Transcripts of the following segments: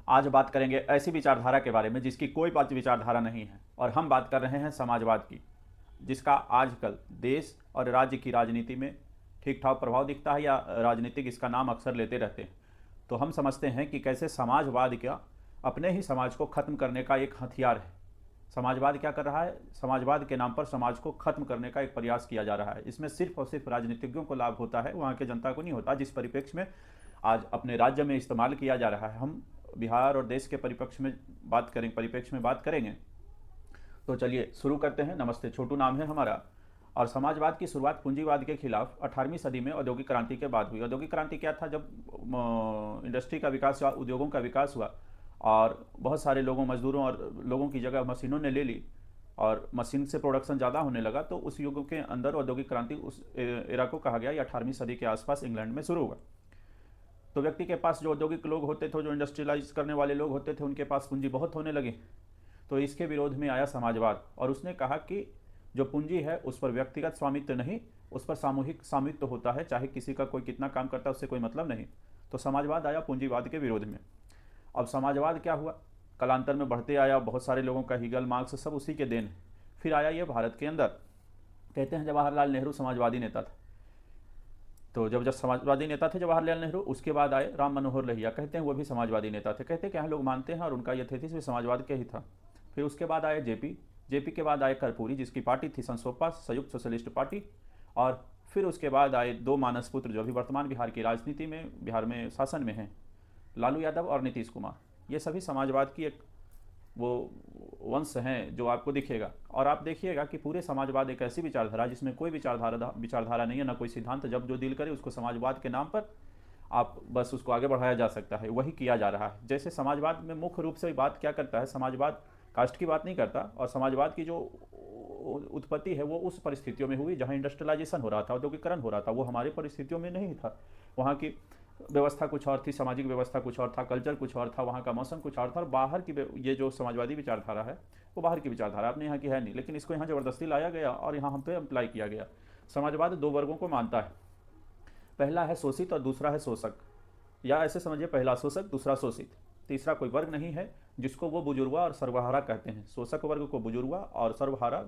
आज बात करेंगे ऐसी विचारधारा के बारे में जिसकी कोई बात विचारधारा नहीं है, और हम बात कर रहे हैं समाजवाद की, जिसका आजकल देश और राज्य की राजनीति में ठीक ठाक प्रभाव दिखता है, या राजनीतिक इसका नाम अक्सर लेते रहते हैं। तो हम समझते हैं कि कैसे समाजवाद क्या अपने ही समाज को खत्म करने का एक हथियार है। समाजवाद क्या कर रहा है? समाजवाद के नाम पर समाज को खत्म करने का एक प्रयास किया जा रहा है। इसमें सिर्फ और सिर्फ राजनीतिज्ञों को लाभ होता है, वहाँ के जनता को नहीं होता। जिस परिप्रेक्ष्य में आज अपने राज्य में इस्तेमाल किया जा रहा है, हम बिहार और देश के परिप्रेक्ष्य में बात करेंगे। तो चलिए शुरू करते हैं। नमस्ते, छोटू नाम है हमारा। और समाजवाद की शुरुआत पूंजीवाद के खिलाफ 18वीं सदी में औद्योगिक क्रांति के बाद हुई। औद्योगिक क्रांति क्या था? जब इंडस्ट्री का विकास हुआ, उद्योगों का विकास हुआ, और बहुत सारे लोगों, मजदूरों और लोगों की जगह मशीनों ने ले ली, और मशीन से प्रोडक्शन ज़्यादा होने लगा। तो उस युग के अंदर औद्योगिक क्रांति, उस एरा को कहा गया। ये 18वीं सदी के आसपास इंग्लैंड में शुरू हुआ। तो व्यक्ति के पास, जो औद्योगिक लोग होते थे, जो इंडस्ट्रियलाइज करने वाले लोग होते थे, उनके पास पूंजी बहुत होने लगी। तो इसके विरोध में आया समाजवाद, और उसने कहा कि जो पूंजी है उस पर व्यक्तिगत स्वामित्व नहीं, उस पर सामूहिक स्वामित्व होता है। चाहे किसी का कोई कितना काम करता है, उससे कोई मतलब नहीं। तो समाजवाद आया पूंजीवाद के विरोध में। अब समाजवाद क्या हुआ? कालांतर में बढ़ते आया। बहुत सारे लोगों का, हीगल, मार्क्स, सब उसी के देन है। फिर आया ये भारत के अंदर। कहते हैं जवाहरलाल नेहरू समाजवादी नेता थे। तो जब समाजवादी नेता थे जवाहरलाल नेहरू, उसके बाद आए राम मनोहर लोहिया। कहते हैं वो भी समाजवादी नेता थे। कहते क्या लोग मानते हैं, और उनका ये थेसिस भी समाजवाद के ही था। फिर उसके बाद आए जेपी। जेपी के बाद आए कर्पूरी, जिसकी पार्टी थी संसोपा, संयुक्त सोशलिस्ट पार्टी। और फिर उसके बाद आए दो मानस पुत्र, जो अभी वर्तमान बिहार की राजनीति में, बिहार में शासन में हैं, लालू यादव और नीतीश कुमार। ये सभी समाजवाद की एक वो वंश हैं जो आपको दिखेगा। और आप देखिएगा कि पूरे समाजवाद एक ऐसी विचारधारा जिसमें कोई विचारधारा नहीं है, ना कोई सिद्धांत। जब जो दिल करे उसको समाजवाद के नाम पर आप बस उसको आगे बढ़ाया जा सकता है, वही किया जा रहा है। जैसे समाजवाद में मुख्य रूप से बात क्या करता है, समाजवाद कास्ट की बात नहीं करता। और समाजवाद की जो उत्पत्ति है वो उस परिस्थितियों में हुई जहाँ इंडस्ट्रियलाइजेशन हो रहा था, औद्योगिकरण हो रहा था। वो हमारी परिस्थितियों में नहीं था। वहाँ की व्यवस्था कुछ और थी, सामाजिक व्यवस्था कुछ और था, कल्चर कुछ और था, वहाँ का मौसम कुछ और था। और बाहर की ये जो समाजवादी विचारधारा है वो बाहर की विचारधारा, अपने यहाँ की है नहीं, लेकिन इसको यहाँ ज़बरदस्ती लाया गया और यहाँ हम पे अप्लाई किया गया। समाजवाद दो वर्गों को मानता है। पहला है शोषित और दूसरा है शोषक, या ऐसे समझिए, पहला शोषक, दूसरा शोषित। तीसरा कोई वर्ग नहीं है, जिसको वो बुजुर्गा और सर्वहारा कहते हैं। शोषक वर्ग को बुजुर्गा और सर्वहारा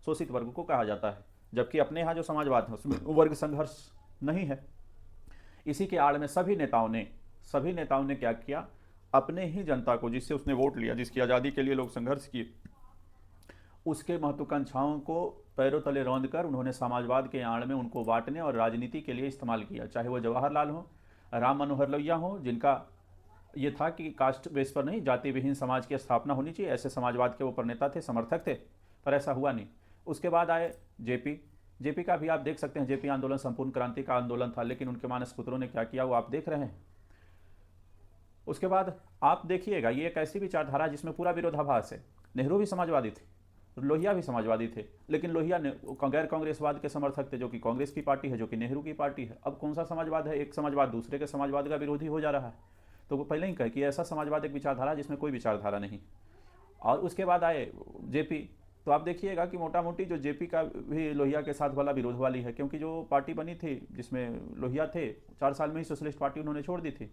शोषित वर्ग को कहा जाता है। जबकि अपने यहाँ जो समाजवाद है उसमें वर्ग संघर्ष नहीं है। इसी के आड़ में सभी नेताओं ने क्या किया? अपने ही जनता को, जिससे उसने वोट लिया, जिसकी आज़ादी के लिए लोग संघर्ष किए, उसके महत्वाकांक्षाओं को पैरों तले रौंद कर उन्होंने समाजवाद के आड़ में उनको बांटने और राजनीति के लिए इस्तेमाल किया। चाहे वो जवाहरलाल हो, राम मनोहर लोहिया हो, जिनका ये था कि कास्ट बेस पर नहीं, जाति विहीन समाज की स्थापना होनी चाहिए, ऐसे समाजवाद के वो प्रणेता थे, समर्थक थे। पर ऐसा हुआ नहीं। उसके बाद आए जेपी। जेपी का भी आप देख सकते हैं, जेपी आंदोलन संपूर्ण क्रांति का आंदोलन था, लेकिन उनके मानस पुत्रों ने क्या किया वो आप देख रहे हैं। उसके बाद आप देखिएगा, ये एक ऐसी विचारधारा जिसमें पूरा विरोधाभास है। नेहरू भी समाजवादी थे, लोहिया भी समाजवादी थे, लेकिन लोहिया ने गैर कांग्रेसवाद के समर्थक थे, जो कि कांग्रेस की पार्टी है, जो कि नेहरू की पार्टी है। अब कौन सा समाजवाद है? एक समाजवाद दूसरे के समाजवाद का विरोधी हो जा रहा है। तो वो पहले ही कहे कि ऐसा समाजवाद एक विचारधारा जिसमें कोई विचारधारा नहीं। और उसके बाद आए जेपी। तो आप देखिएगा कि मोटा मोटी जो जेपी का भी लोहिया के साथ वाला विरोध वाली है, क्योंकि जो पार्टी बनी थी जिसमें लोहिया थे, 4 साल में ही सोशलिस्ट पार्टी उन्होंने छोड़ दी थी,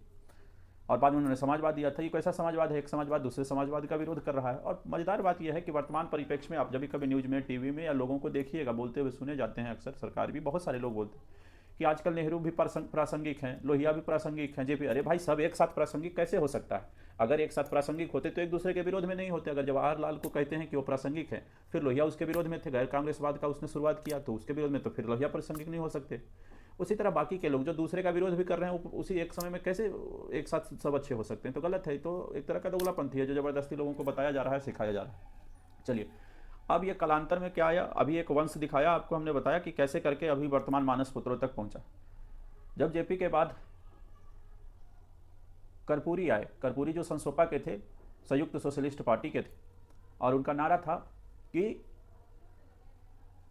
और बाद में उन्होंने समाजवाद दिया था। ये कैसा समाजवाद है? एक समाजवाद दूसरे समाजवाद का विरोध कर रहा है। और मजेदार बात यह है कि वर्तमान परिप्रेक्ष्य में आप जब भी कभी न्यूज़ में, टीवी में या लोगों को देखिएगा बोलते हुए सुने जाते हैं, अक्सर सरकार भी, बहुत सारे लोग बोलते हैं कि आजकल नेहरू भी प्रासंगिक हैं, लोहिया भी प्रासंगिक हैं, जेपी। अरे भाई, सब एक साथ प्रासंगिक कैसे हो सकता है? अगर एक साथ प्रासंगिक होते तो एक दूसरे के विरोध में नहीं होते। अगर जवाहरलाल को कहते हैं कि वो प्रासंगिक है, फिर लोहिया उसके विरोध में थे, गैर कांग्रेसवाद का उसने शुरुआत किया, तो उसके विरोध में, तो फिर लोहिया प्रासंगिक नहीं हो सकते। उसी तरह बाकी के लोग जो दूसरे का विरोध भी कर रहे हैं, उसी एक समय में कैसे एक साथ सब अच्छे हो सकते हैं? तो गलत है। तो एक तरह का दोगलापंथी है जो ज़बरदस्ती लोगों को बताया जा रहा है, सिखाया जा रहा है। चलिए, अब ये कालांतर में क्या आया? अभी एक वंश दिखाया आपको, हमने बताया कि कैसे करके अभी वर्तमान मानस पुत्रों तक पहुंचा। जब जेपी के बाद कर्पूरी आए। कर्पूरी जो संसोपा के थे, संयुक्त सोशलिस्ट पार्टी के थे, और उनका नारा था कि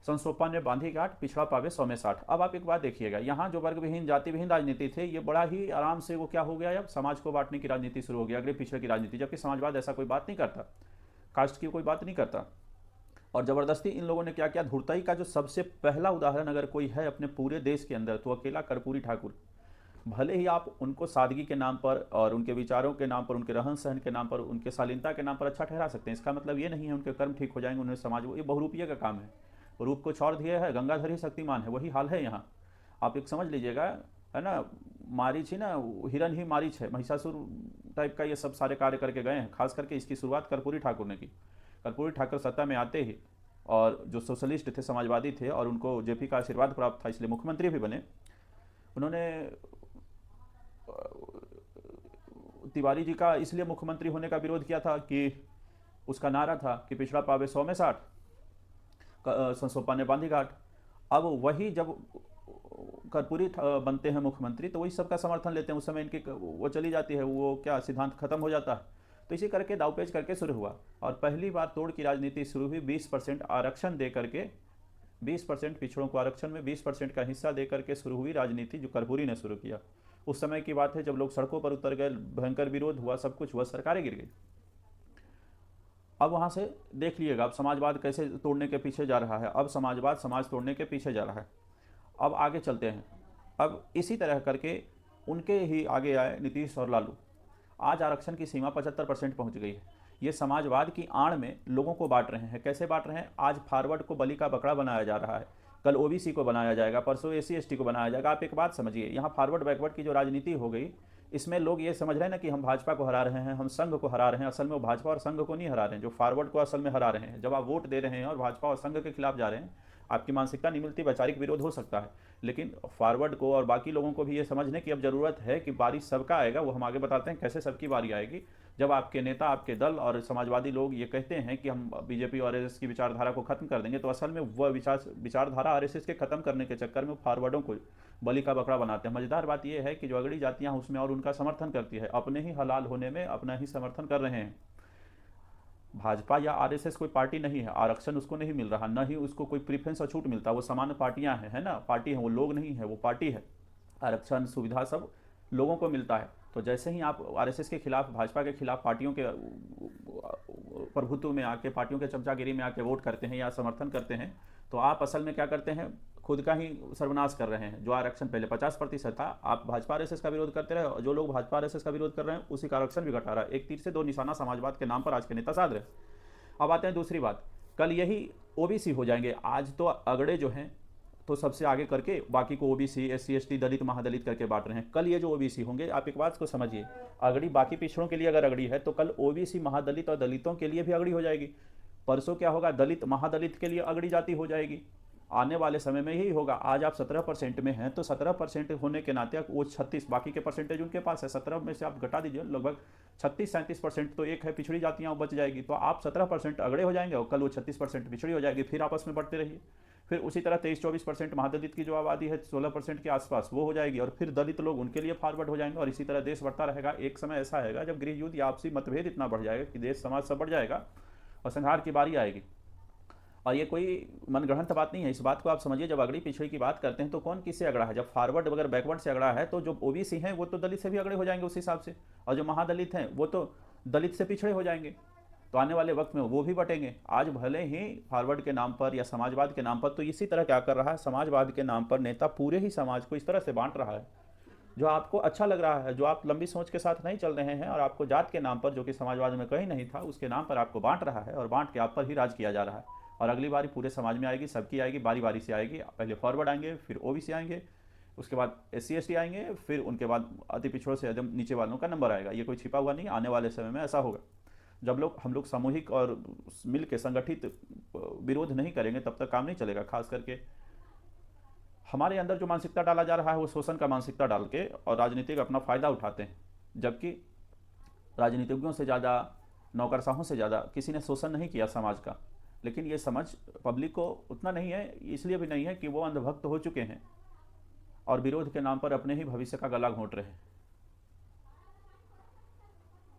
संसोपा ने बांधी गांठ, पिछड़ा पावे 100 में 60। अब आप एक बात देखिएगा, यहाँ जो वर्ग विहीन, जाति विहीन राजनीति थे, ये बड़ा ही आराम से वो क्या हो गया, अब समाज को बांटने की राजनीति शुरू हो गया, अगले पिछड़े की राजनीति। जबकि समाजवाद ऐसा कोई बात नहीं करता, कास्ट की कोई बात नहीं करता। और ज़बरदस्ती इन लोगों ने क्या किया? धूर्तई का जो सबसे पहला उदाहरण अगर कोई है अपने पूरे देश के अंदर, तो अकेला कर्पूरी ठाकुर। भले ही आप उनको सादगी के नाम पर और उनके विचारों के नाम पर, उनके रहन सहन के नाम पर, उनके शालीनता के नाम पर अच्छा ठहरा सकते हैं, इसका मतलब ये नहीं है उनके कर्म ठीक हो जाएंगे, उन्हें समाज, ये बहुरूपिया का काम है। रूप को छोड़ दिए है, गंगाधर ही शक्तिमान है, वही हाल है यहाँ। आप एक समझ लीजिएगा, है ना, मारीच ही ना, हिरन ही मारीच है, महिषासुर टाइप का ये सब सारे कार्य करके गए हैं। खास करके इसकी शुरुआत कर्पूरी ठाकुर ने की। कर्पूरी ठाकुर सत्ता में आते ही, और जो सोशलिस्ट थे, समाजवादी थे, और उनको जेपी का आशीर्वाद प्राप्त था, इसलिए मुख्यमंत्री भी बने। उन्होंने तिवारी जी का इसलिए मुख्यमंत्री होने का विरोध किया था कि उसका नारा था कि पिछड़ा पावे 100 में 60, संसोपा ने बांधी घाट। अब वही जब कर्पूरी बनते हैं मुख्यमंत्री तो वही सबका समर्थन लेते हैं, उस समय इनकी वो चली जाती है, वो क्या सिद्धांत खत्म हो जाता है। तो इसी करके दावपेच करके शुरू हुआ, और पहली बार तोड़ की राजनीति शुरू हुई 20% आरक्षण दे करके, 20% पिछड़ों को आरक्षण में 20% का हिस्सा दे करके शुरू हुई राजनीति, जो कर्पूरी ने शुरू किया। उस समय की बात है जब लोग सड़कों पर उतर गए, भयंकर विरोध हुआ, सब कुछ हुआ, सरकारें गिर गई। अब वहाँ से देख लीजिएगा अब समाजवाद कैसे तोड़ने के पीछे जा रहा है। अब समाजवाद समाज तोड़ने के पीछे जा रहा है। अब आगे चलते हैं। अब इसी तरह करके उनके ही आगे आए नीतीश और लालू। आज आरक्षण की सीमा 75% पहुँच गई है। ये समाजवाद की आड़ में लोगों को बांट रहे हैं। कैसे बांट रहे हैं? आज फॉरवर्ड को बलि का बकरा बनाया जा रहा है, कल ओबीसी को बनाया जाएगा, परसों एससी एसटी को बनाया जाएगा। आप एक बात समझिए, यहाँ फॉरवर्ड बैकवर्ड की जो राजनीति हो गई, इसमें लोग ये समझ रहे हैं ना कि हम भाजपा को हरा रहे हैं, हम संघ को हरा रहे हैं। असल में वो भाजपा और संघ को नहीं हरा रहे हैं, जो फॉरवर्ड को असल में हरा रहे हैं। जब आप वोट दे रहे हैं और भाजपा और संघ के खिलाफ जा रहे हैं, आपकी मानसिकता नहीं मिलती, वैचारिक विरोध हो सकता है, लेकिन फॉरवर्ड को और बाकी लोगों को भी ये समझने की अब ज़रूरत है कि बारी सबका आएगा। वो हम आगे बताते हैं कैसे सबकी बारी आएगी। जब आपके नेता, आपके दल और समाजवादी लोग ये कहते हैं कि हम बीजेपी और आरएसएस की विचारधारा को खत्म कर देंगे, तो असल में वह विचारधारा आरएसएस के खत्म करने के चक्कर में फॉरवर्डों को बलि का बकरा बनाते हैं। मजेदार बात यह है कि जो अगड़ी जातियां उसमें और उनका समर्थन करती है, अपने ही हलाल होने में अपना ही समर्थन कर रहे हैं। भाजपा या आरएसएस कोई पार्टी नहीं है, आरक्षण उसको नहीं मिल रहा, न ही उसको कोई प्रीफरेंस और छूट मिलता। वो सामान्य पार्टियां हैं, है ना, पार्टी है, वो लोग नहीं है, वो पार्टी है। आरक्षण सुविधा सब लोगों को मिलता है। तो जैसे ही आप आरएसएस के खिलाफ, भाजपा के खिलाफ, पार्टियों के प्रभुत्व में आके, पार्टियों के चमचागिरी में आके वोट करते हैं या समर्थन करते हैं, तो आप असल में क्या करते हैं? खुद का ही सर्वनाश कर रहे हैं। जो आरक्षण पहले 50% था, आप भाजपा आरएसएस का विरोध करते रहे, और जो लोग भाजपा आरएसएस का विरोध कर रहे हैं उसी का आरक्षण भी घटा रहा है। एक तीर से दो निशाना समाजवाद के नाम पर आज के नेता साध रहे। अब आते हैं दूसरी बात, कल यही ओबीसी हो जाएंगे। आज तो अगड़े जो हैं तो सबसे आगे करके बाकी को ओबीसी, एससी एसटी, दलित, महादलित करके बांट रहे हैं। कल ये जो ओबीसी होंगे, आप एक बात को समझिए, अगड़ी बाकी पिछड़ों के लिए अगर अगड़ी है तो कल ओबीसी, महादलित और दलितों के लिए भी अगड़ी हो जाएगी। परसों क्या होगा? दलित, महादलित के लिए अगड़ी जाति हो जाएगी। आने वाले समय में यही होगा। आज आप 17% में हैं, तो 17% होने के नाते वो 36, बाकी के परसेंटेज उनके पास है, 17 में से आप घटा दीजिए, लगभग 36-37% तो एक है पिछड़ी जातियाँ बच जाएगी। तो आप 17% अगड़े हो जाएंगे और कल वो 36% पिछड़ी हो जाएगी। फिर आपस में बढ़ते रहिए। फिर उसी तरह 23-24% महादलित की जो आबादी है 16% के आसपास वो हो जाएगी, और फिर दलित लोग उनके लिए फॉरवर्ड हो जाएंगे, और इसी तरह देश बढ़ता रहेगा। एक समय ऐसा आएगा जब गृह युद्ध या आपसी मतभेद इतना बढ़ जाएगा कि देश समाज सब बढ़ जाएगा और संहार की बारी आएगी। और ये कोई मनगढ़ंत बात नहीं है, इस बात को आप समझिए। जब अगड़ी पिछड़ी की बात करते हैं तो कौन किससे अगड़ा है? जब फॉरवर्ड अगर बैकवर्ड से अगड़ा है तो जो ओबीसी हैं वो तो दलित से भी अगड़े हो जाएंगे उस हिसाब से, और जो महादलित हैं वो तो दलित से पिछड़े हो जाएंगे। तो आने वाले वक्त में वो भी बटेंगे। आज भले ही फॉरवर्ड के नाम पर या समाजवाद के नाम पर, तो इसी तरह क्या कर रहा है, समाजवाद के नाम पर नेता पूरे ही समाज को इस तरह से बांट रहा है जो आपको अच्छा लग रहा है, जो आप लंबी सोच के साथ नहीं चल रहे हैं, और आपको जात के नाम पर, जो कि समाजवाद में कहीं नहीं था, उसके नाम पर आपको बांट रहा है, और बांट के आप पर ही राज किया जा रहा है। और अगली बारी पूरे समाज में आएगी, सबकी आएगी, बारी बारी से आएगी। पहले फॉरवर्ड आएंगे, फिर ओबीसी आएंगे, उसके बाद एससी एसटी आएंगे, फिर उनके बाद अति पिछड़ों से एकदम नीचे वालों का नंबर आएगा। ये कोई छिपा हुआ नहीं, आने वाले समय में ऐसा होगा। जब हम लोग सामूहिक और मिल के संगठित विरोध नहीं करेंगे तब तक काम नहीं चलेगा। खास करके हमारे अंदर जो मानसिकता डाला जा रहा है वो शोषण का मानसिकता डाल के, और राजनीतिक अपना फ़ायदा उठाते हैं, जबकि राजनीतिज्ञों से ज़्यादा, नौकरशाहों से ज़्यादा किसी ने शोषण नहीं किया समाज का। लेकिन ये समझ पब्लिक को उतना नहीं है, इसलिए भी नहीं है कि वो अंधभक्त हो चुके हैं और विरोध के नाम पर अपने ही भविष्य का गला घोंट रहे हैं।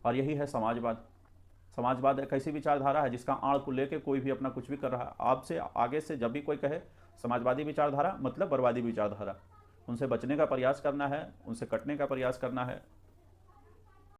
और यही है समाजवाद। समाजवाद एक ऐसी विचारधारा है जिसका आड़ को लेके कोई भी अपना कुछ भी कर रहा है। आपसे आगे से जब भी कोई कहे समाजवादी विचारधारा मतलब बर्बादी विचारधारा, उनसे बचने का प्रयास करना है, उनसे कटने का प्रयास करना है।